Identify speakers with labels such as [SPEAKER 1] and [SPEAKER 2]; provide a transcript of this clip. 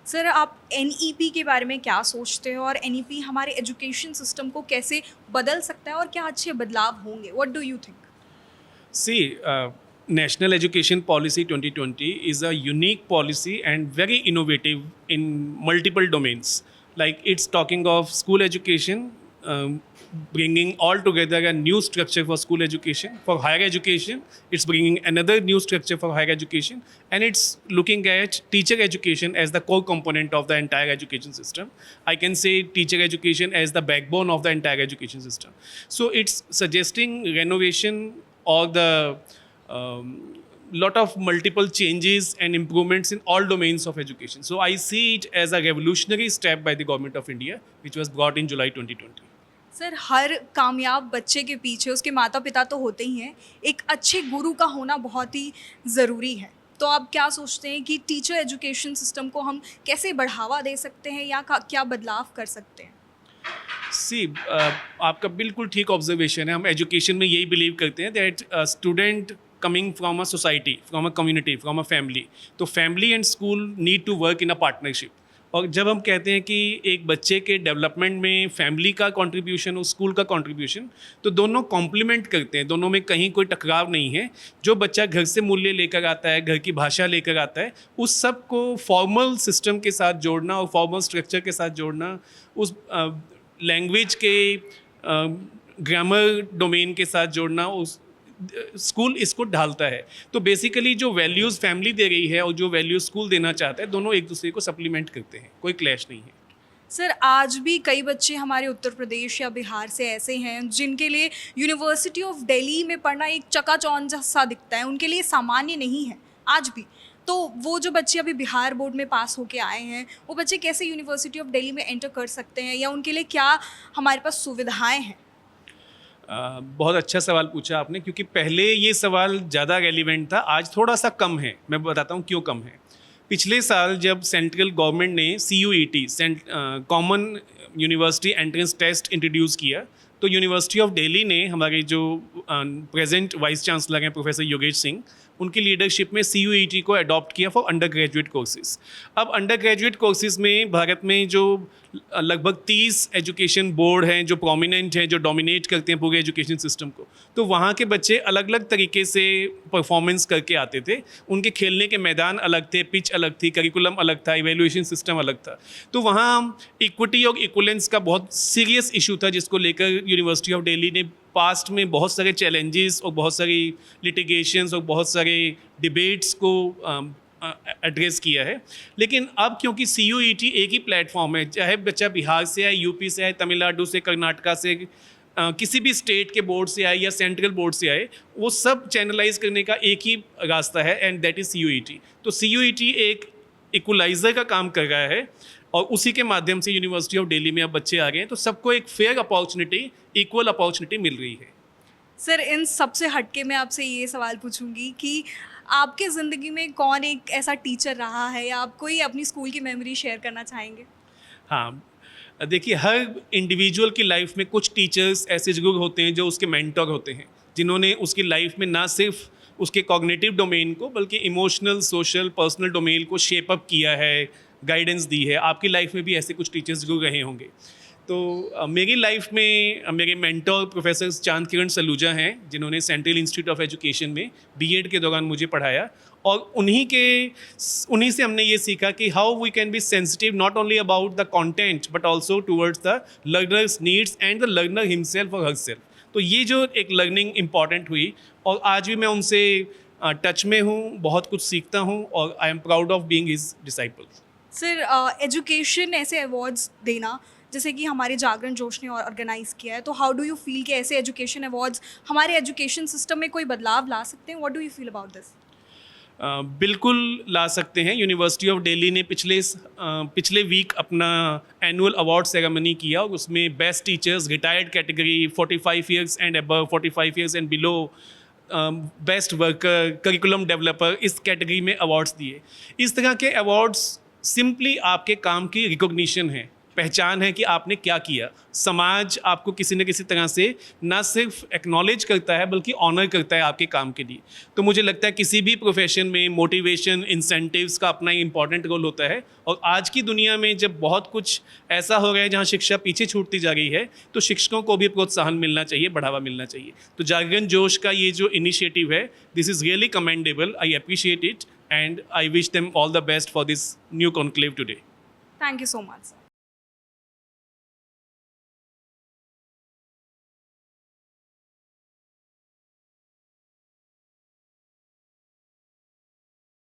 [SPEAKER 1] Sir, आप NEP के बारे में क्या सोचते हो और एनईपी हमारे एजुकेशन सिस्टम को कैसे बदल सकता है और क्या अच्छे बदलाव होंगे? What do you think?
[SPEAKER 2] See, National Education Policy 2020 is a unique policy and very innovative in multiple domains. Like it's talking of school education, bringing all together a new structure for school education. For higher education, it's bringing another new structure for higher education, and it's looking at teacher education as the core component of the entire education system. I can say teacher education as the backbone of the entire education system. So it's suggesting renovation or the lot of multiple changes and improvements in all domains of education. So I see it as a revolutionary step by the government of India, which was brought in July 2020.
[SPEAKER 1] Sir, हर कामयाब बच्चे के पीछे उसके माता पिता तो होते ही हैं, एक अच्छे गुरु का होना बहुत ही ज़रूरी है। तो आप क्या सोचते हैं कि टीचर एजुकेशन सिस्टम को हम कैसे बढ़ावा दे सकते हैं या क्या बदलाव कर सकते हैं?
[SPEAKER 2] सी आपका बिल्कुल ठीक ऑब्जर्वेशन है। हम एजुकेशन में यही बिलीव करते हैं that student coming from a society, from a community, from a family, तो family and school need to work in a partnership. और जब हम कहते हैं कि एक बच्चे के डेवलपमेंट में फैमिली का कंट्रीब्यूशन और स्कूल का कंट्रीब्यूशन, तो दोनों कॉम्प्लीमेंट करते हैं, दोनों में कहीं कोई टकराव नहीं है। जो बच्चा घर से मूल्य लेकर आता है, घर की भाषा लेकर आता है, उस सब को फॉर्मल सिस्टम के साथ जोड़ना और फॉर्मल स्ट्रक्चर के साथ जोड़ना, उस लैंग्वेज के ग्रामर डोमेन के साथ जोड़ना, उस स्कूल इसको ढालता है। तो बेसिकली जो वैल्यूज़ फैमिली दे रही है और जो वैल्यूज़ स्कूल देना चाहता है, दोनों एक दूसरे को सप्लीमेंट करते हैं, कोई क्लैश नहीं है।
[SPEAKER 1] सर, आज भी कई बच्चे हमारे उत्तर प्रदेश या बिहार से ऐसे हैं जिनके लिए यूनिवर्सिटी ऑफ दिल्ली में पढ़ना एक चकाचौंध सा दिखता है, उनके लिए सामान्य नहीं है आज भी। तो वो जो बच्चे अभी बिहार बोर्ड में पास होके आए हैं, वो बच्चे कैसे यूनिवर्सिटी ऑफ दिल्ली में एंटर कर सकते हैं या उनके लिए क्या हमारे पास सुविधाएं हैं?
[SPEAKER 2] बहुत अच्छा सवाल पूछा आपने, क्योंकि पहले ये सवाल ज़्यादा रेलिवेंट था, आज थोड़ा सा कम है। मैं बताता हूँ क्यों कम है। पिछले साल जब सेंट्रल गवर्नमेंट ने CUET common university entrance test introduce किया, तो यूनिवर्सिटी ऑफ दिल्ली ने, हमारे जो प्रेजेंट वाइस चांसलर हैं प्रोफेसर योगेश सिंह, उनकी लीडरशिप में CUET को अडॉप्ट किया फॉर अंडर ग्रेजुएट कोर्सेज। अब अंडर ग्रेजुएट कोर्सेज में भारत में जो लगभग 30 एजुकेशन बोर्ड हैं जो प्रोमिनेंट हैं, जो डोमिनेट करते हैं पूरे एजुकेशन सिस्टम को, तो वहाँ के बच्चे अलग अलग तरीके से परफॉर्मेंस करके आते थे। उनके खेलने के मैदान अलग थे, पिच अलग थी, करिकुलम अलग था, इवेल्युएशन सिस्टम अलग था। तो वहाँ इक्विटी और इक्वलेंस का बहुत सीरियस इशू था, जिसको लेकर यूनिवर्सिटी ऑफ दिल्ली ने पास्ट में बहुत सारे चैलेंजेस और बहुत सारी लिटिगेशंस और बहुत सारे डिबेट्स को एड्रेस किया है। लेकिन अब क्योंकि CUET एक ही प्लेटफॉर्म है, चाहे बच्चा बिहार से आए, यूपी से आए, तमिलनाडु से, कर्नाटका से, किसी भी स्टेट के बोर्ड से आए या सेंट्रल बोर्ड से आए, वो सब चैनलाइज करने का एक ही रास्ता है, एंड दैट इज़ CUET। तो CUET एक इक्वलाइजर का काम कर रहा है और उसी के माध्यम से यूनिवर्सिटी ऑफ दिल्ली में अब बच्चे आ गए हैं, तो सबको एक फेयर अपॉर्चुनिटी, इक्वल अपॉर्चुनिटी मिल रही है।
[SPEAKER 1] सर, इन सबसे हटके मैं आपसे ये सवाल पूछूंगी कि आपके ज़िंदगी में कौन एक ऐसा टीचर रहा है या आप कोई अपनी स्कूल की मेमोरी शेयर करना चाहेंगे?
[SPEAKER 2] हाँ, देखिए, हर इंडिविजुअल की लाइफ में कुछ टीचर्स ऐसे ज़रूर होते हैं जो उसके मेंटर होते हैं, जिन्होंने उसकी लाइफ में ना सिर्फ उसके कॉग्निटिव डोमेन को बल्कि इमोशनल, सोशल, पर्सनल डोमेन को शेप अप किया है, गाइडेंस दी है। आपकी लाइफ में भी ऐसे कुछ टीचर्स जरूर रहे होंगे। तो मेरी लाइफ में मेरे मेंटर प्रोफेसर चांद किरण सलूजा हैं, जिन्होंने सेंट्रल इंस्टीट्यूट ऑफ एजुकेशन में BEd के दौरान मुझे पढ़ाया, और उन्हीं से हमने ये सीखा कि how we can be sensitive not only about the content but also towards the learners needs and the learner himself और हरसेल्फ। तो ये जो एक लर्निंग इंपॉर्टेंट हुई, और आज भी मैं उनसे टच में हूँ, बहुत कुछ सीखता हूँ, और I am proud of being his disciple.
[SPEAKER 1] Sir, education ऐसे अवार्ड्स देना, जैसे कि हमारे जागरण जोश ने ऑर्गेनाइज किया है, तो हाउ डू यू फील कि ऐसे एजुकेशन अवार्ड्स हमारे एजुकेशन सिस्टम में कोई बदलाव ला सकते हैं? What do you feel about this?
[SPEAKER 2] बिल्कुल ला सकते हैं। यूनिवर्सिटी ऑफ दिल्ली ने पिछले वीक अपना एनुअल अवार्ड सेरेमनी किया, और उसमें best teachers retired category, 45 years and above, 45 years and below, best worker, curriculum developer, इस कैटेगरी में अवार्ड्स दिए। इस तरह के अवार्ड्स सिंपली आपके काम की रिकॉग्निशन है, पहचान है कि आपने क्या किया। समाज आपको किसी न किसी तरह से ना सिर्फ एक्नॉलेज करता है बल्कि ऑनर करता है आपके काम के लिए। तो मुझे लगता है किसी भी प्रोफेशन में मोटिवेशन, इंसेंटिव्स का अपना इंपॉर्टेंट रोल होता है। और आज की दुनिया में जब बहुत कुछ ऐसा हो गया है जहाँ शिक्षा पीछे छूटती जा रही है, तो शिक्षकों को भी प्रोत्साहन मिलना चाहिए, बढ़ावा मिलना चाहिए। तो जागरण जोश का ये जो इनिशिएटिव है, this is really commendable, I appreciate it, and I wish them all the best for this new conclave today.
[SPEAKER 1] Thank you so much, sir.